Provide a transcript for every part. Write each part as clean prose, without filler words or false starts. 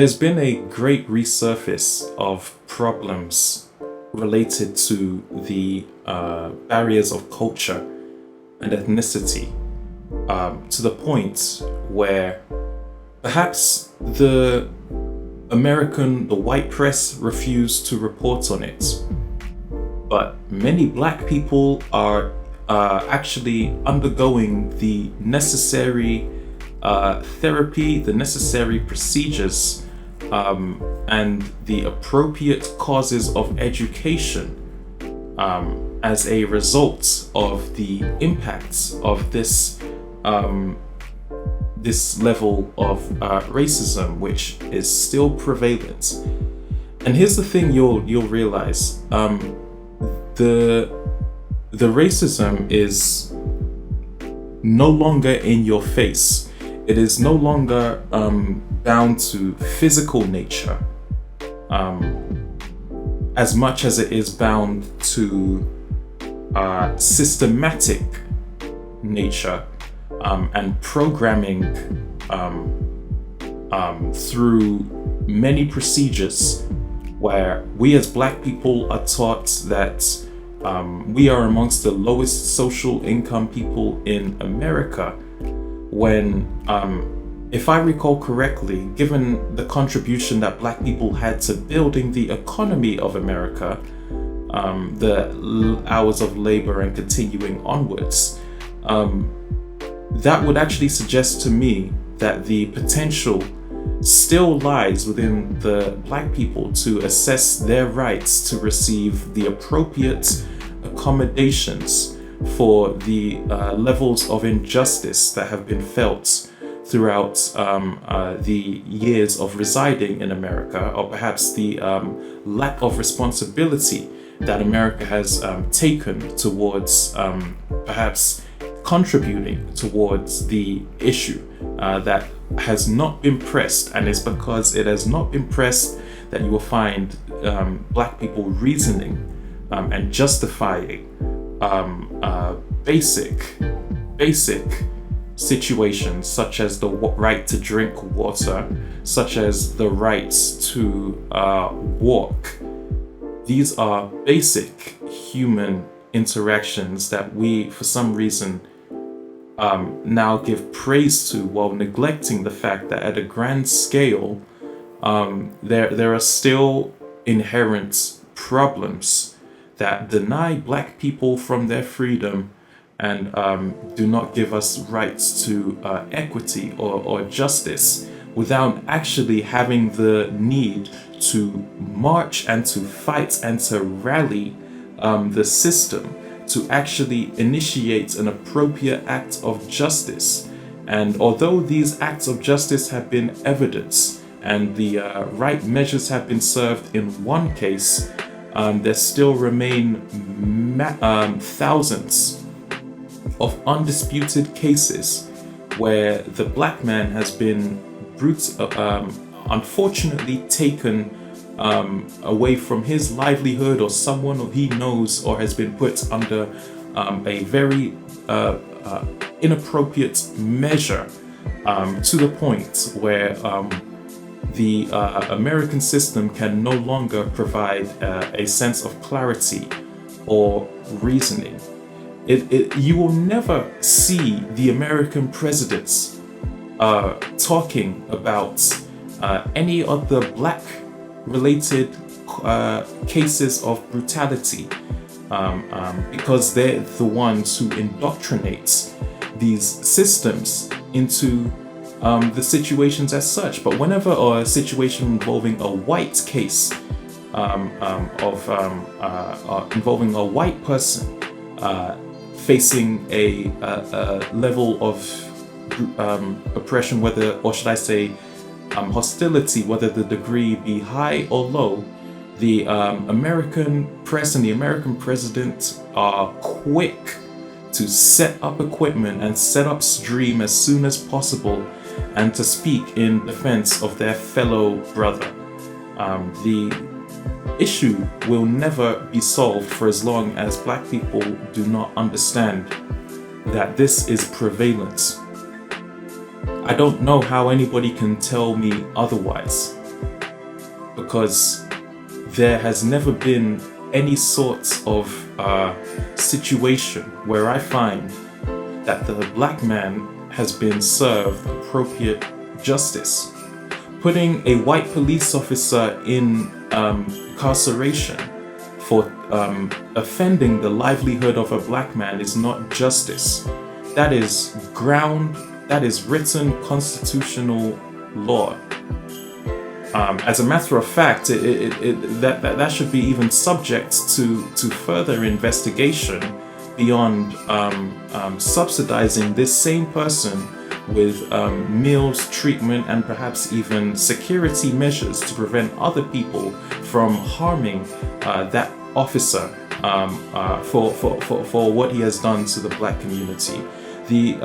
There's been a great resurface of problems related to the barriers of culture and ethnicity, to the point where perhaps the white press refused to report on it, but many black people are actually undergoing the necessary therapy, the necessary procedures, and the appropriate causes of education as a result of the impacts of this level of racism, which is still prevalent. And here's the thing you'll realize: the racism is no longer in your face. It is no longer bound to physical nature, as much as it is bound to systematic nature and programming through many procedures, where we as black people are taught that we are amongst the lowest social income people in America, when if I recall correctly, given the contribution that black people had to building the economy of America, the hours of labor and continuing onwards, that would actually suggest to me that the potential still lies within the black people to assess their rights to receive the appropriate accommodations for the levels of injustice that have been felt throughout the years of residing in America, or perhaps the lack of responsibility that America has taken towards perhaps contributing towards the issue that has not been pressed. And it's because it has not been pressed that you will find black people reasoning and justifying basic situations, such as the right to drink water, such as the rights to walk. These are basic human interactions that we, for some reason, now give praise to, while neglecting the fact that at a grand scale, there are still inherent problems that deny black people from their freedom and do not give us rights to equity or justice, without actually having the need to march and to fight and to rally the system to actually initiate an appropriate act of justice. And although these acts of justice have been evidenced and the right measures have been served in one case, there still remain thousands of undisputed cases where the black man has been unfortunately taken away from his livelihood, or someone he knows, or has been put under a very inappropriate measure, to the point where the American system can no longer provide a sense of clarity or reasoning. You will never see the American presidents talking about any of the black related cases of brutality, because they're the ones who indoctrinate these systems into the situations as such. But whenever a situation involving a white case, involving a white person facing a level of oppression, whether, or should I say, hostility, whether the degree be high or low, the American press and the American president are quick to set up equipment and set up stream as soon as possible, and to speak in defense of their fellow brother. The issue will never be solved for as long as black people do not understand that this is prevalent. I don't know how anybody can tell me otherwise. because there has never been any sort of situation where I find that the black man has been served appropriate justice. Putting a white police officer in incarceration for offending the livelihood of a black man is not justice. That is written constitutional law. As a matter of fact, that should be even subject to further investigation beyond subsidizing this same person with meals, treatment, and perhaps even security measures to prevent other people from harming that officer for what he has done to the black community. The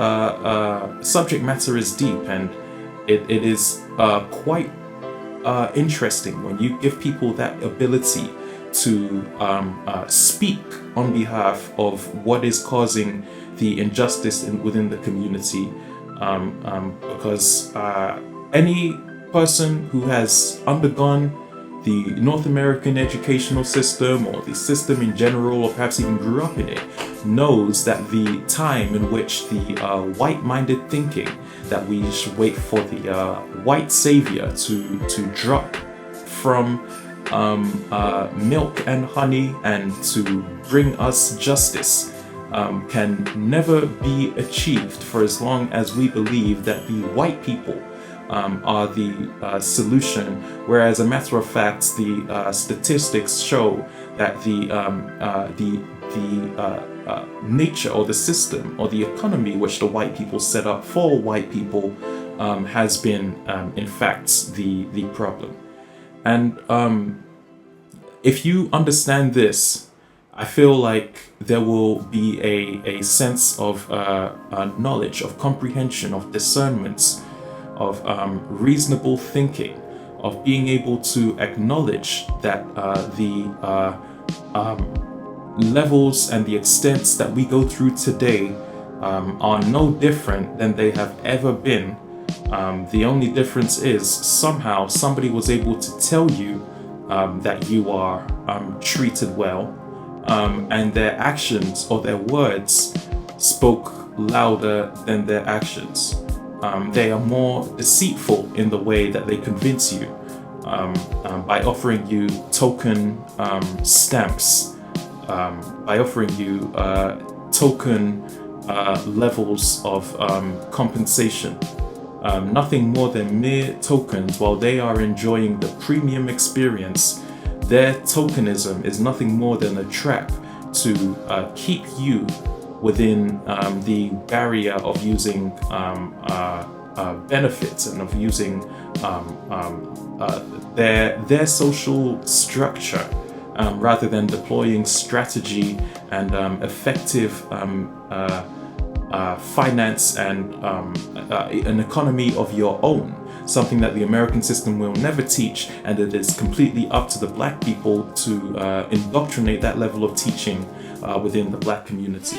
subject matter is deep, and it is quite interesting when you give people that ability to speak on behalf of what is causing the injustice within the community, because any person who has undergone the North American educational system, or the system in general, or perhaps even grew up in it, knows that the time in which the white-minded thinking that we should wait for the white savior to drop from milk and honey and to bring us justice can never be achieved for as long as we believe that the white people are the solution, whereas, a matter of fact, the statistics show that the nature or the system or the economy which the white people set up for white people has been, in fact, the problem. And if you understand this, I feel like there will be a sense of knowledge, of comprehension, of discernment, of reasonable thinking, of being able to acknowledge that the levels and the extents that we go through today are no different than they have ever been. The only difference is somehow somebody was able to tell you that you are treated well, and their actions or their words spoke louder than their actions. They are more deceitful in the way that they convince you by offering you token stamps, by offering you token levels of compensation. Nothing more than mere tokens. While they are enjoying the premium experience, their tokenism is nothing more than a trap to keep you within the barrier of using benefits and of using their social structure, rather than deploying strategy and effective finance and an economy of your own, something that the American system will never teach, and it is completely up to the black people to indoctrinate that level of teaching within the black community.